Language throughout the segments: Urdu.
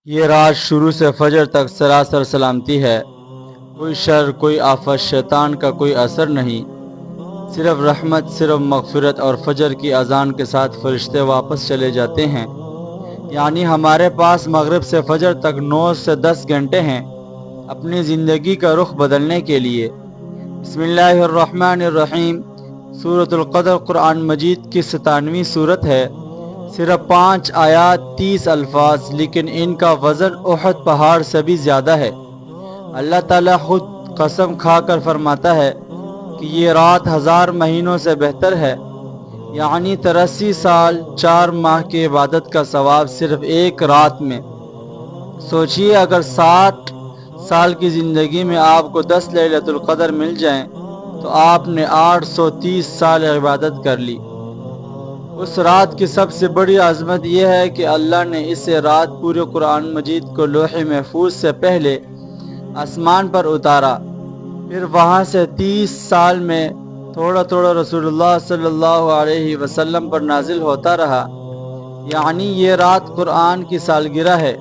یہ رات شروع سے فجر تک سراسر سلامتی ہے، کوئی شر کوئی آفت شیطان کا کوئی اثر نہیں، صرف رحمت صرف مغفرت، اور فجر کی اذان کے ساتھ فرشتے واپس چلے جاتے ہیں۔ یعنی ہمارے پاس مغرب سے فجر تک 9 سے 10 گھنٹے ہیں اپنی زندگی کا رخ بدلنے کے لیے۔ بسم اللہ الرحمن الرحیم۔ سورۃ القدر قرآن مجید کی 97ویں سورت ہے، صرف 5 آیات 30 الفاظ، لیکن ان کا وزن احد پہاڑ سے بھی زیادہ ہے۔ اللہ تعالیٰ خود قسم کھا کر فرماتا ہے کہ یہ رات 1000 مہینوں سے بہتر ہے، یعنی 83 سال 4 ماہ کی عبادت کا ثواب صرف ایک رات میں۔ سوچئے اگر 60 سال کی زندگی میں آپ کو 10 لیلۃ القدر مل جائیں تو آپ نے 830 سال عبادت کر لی۔ اس رات کی سب سے بڑی عظمت یہ ہے کہ اللہ نے اس رات پورے قرآن مجید کو لوح محفوظ سے پہلے آسمان پر اتارا، پھر وہاں سے 30 سال میں تھوڑا تھوڑا رسول اللہ صلی اللہ علیہ وسلم پر نازل ہوتا رہا۔ یعنی یہ رات قرآن کی سالگرہ ہے،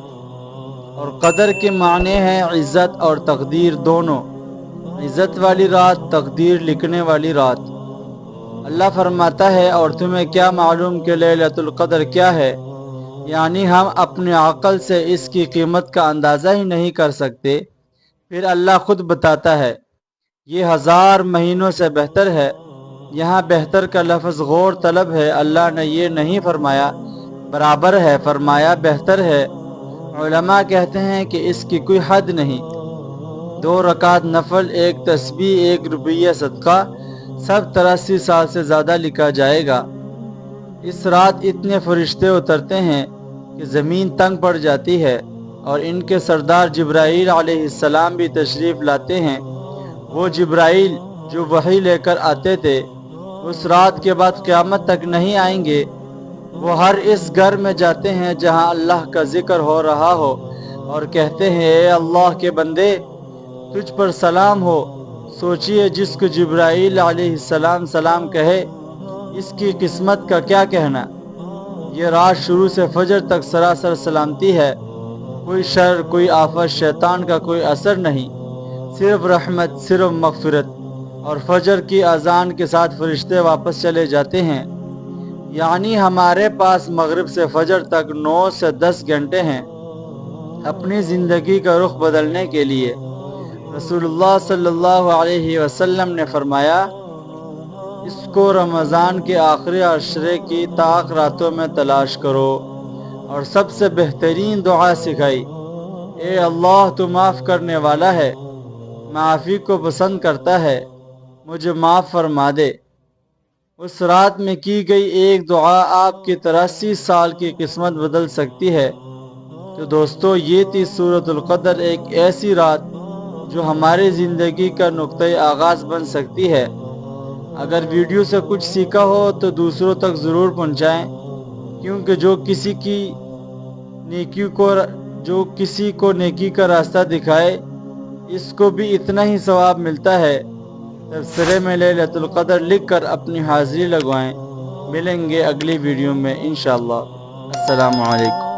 اور قدر کے معنی ہیں عزت اور تقدیر دونوں۔ عزت والی رات، تقدیر لکھنے والی رات۔ اللہ فرماتا ہے، اور تمہیں کیا معلوم کہ لیلۃ القدر کیا ہے؟ یعنی ہم اپنے عقل سے اس کی قیمت کا اندازہ ہی نہیں کر سکتے۔ پھر اللہ خود بتاتا ہے، یہ 1000 مہینوں سے بہتر ہے۔ یہاں بہتر کا لفظ غور طلب ہے۔ اللہ نے یہ نہیں فرمایا برابر ہے، فرمایا بہتر ہے۔ علماء کہتے ہیں کہ اس کی کوئی حد نہیں۔ 2 رکعت نفل، 1 تسبیح، 1 روپیہ صدقہ، سب 83 سال سے زیادہ لکھا جائے گا۔ اس رات اتنے فرشتے اترتے ہیں کہ زمین تنگ پڑ جاتی ہے، اور ان کے سردار جبرائیل علیہ السلام بھی تشریف لاتے ہیں۔ وہ جبرائیل جو وحی لے کر آتے تھے اس رات کے بعد قیامت تک نہیں آئیں گے۔ وہ ہر اس گھر میں جاتے ہیں جہاں اللہ کا ذکر ہو رہا ہو، اور کہتے ہیں، اے اللہ کے بندے، تجھ پر سلام ہو۔ سوچئے جس کو جبرائیل علیہ السلام سلام کہے، اس کی قسمت کا کیا کہنا۔ یہ رات شروع سے فجر تک سراسر سلامتی ہے، کوئی شر کوئی آفت شیطان کا کوئی اثر نہیں، صرف رحمت صرف مغفرت، اور فجر کی اذان کے ساتھ فرشتے واپس چلے جاتے ہیں۔ یعنی ہمارے پاس مغرب سے فجر تک 9 سے 10 گھنٹے ہیں اپنی زندگی کا رخ بدلنے کے لیے۔ رسول اللہ صلی اللہ علیہ وسلم نے فرمایا، اس کو رمضان کے آخری عشرے کی طاق راتوں میں تلاش کرو، اور سب سے بہترین دعا سکھائی، اے اللہ تو معاف کرنے والا ہے، معافی کو پسند کرتا ہے، مجھے معاف فرما دے۔ اس رات میں کی گئی ایک دعا آپ کی 83 سال کی قسمت بدل سکتی ہے۔ تو دوستو، یہ تھی سورۃ القدر، ایک ایسی رات جو ہماری زندگی کا نقطۂ آغاز بن سکتی ہے۔ اگر ویڈیو سے کچھ سیکھا ہو تو دوسروں تک ضرور پہنچائیں، کیونکہ جو کسی کو نیکی کا راستہ دکھائے، اس کو بھی اتنا ہی ثواب ملتا ہے۔ تبصرے میں لیلۃ القدر لکھ کر اپنی حاضری لگوائیں۔ ملیں گے اگلی ویڈیو میں انشاءاللہ۔ السلام علیکم۔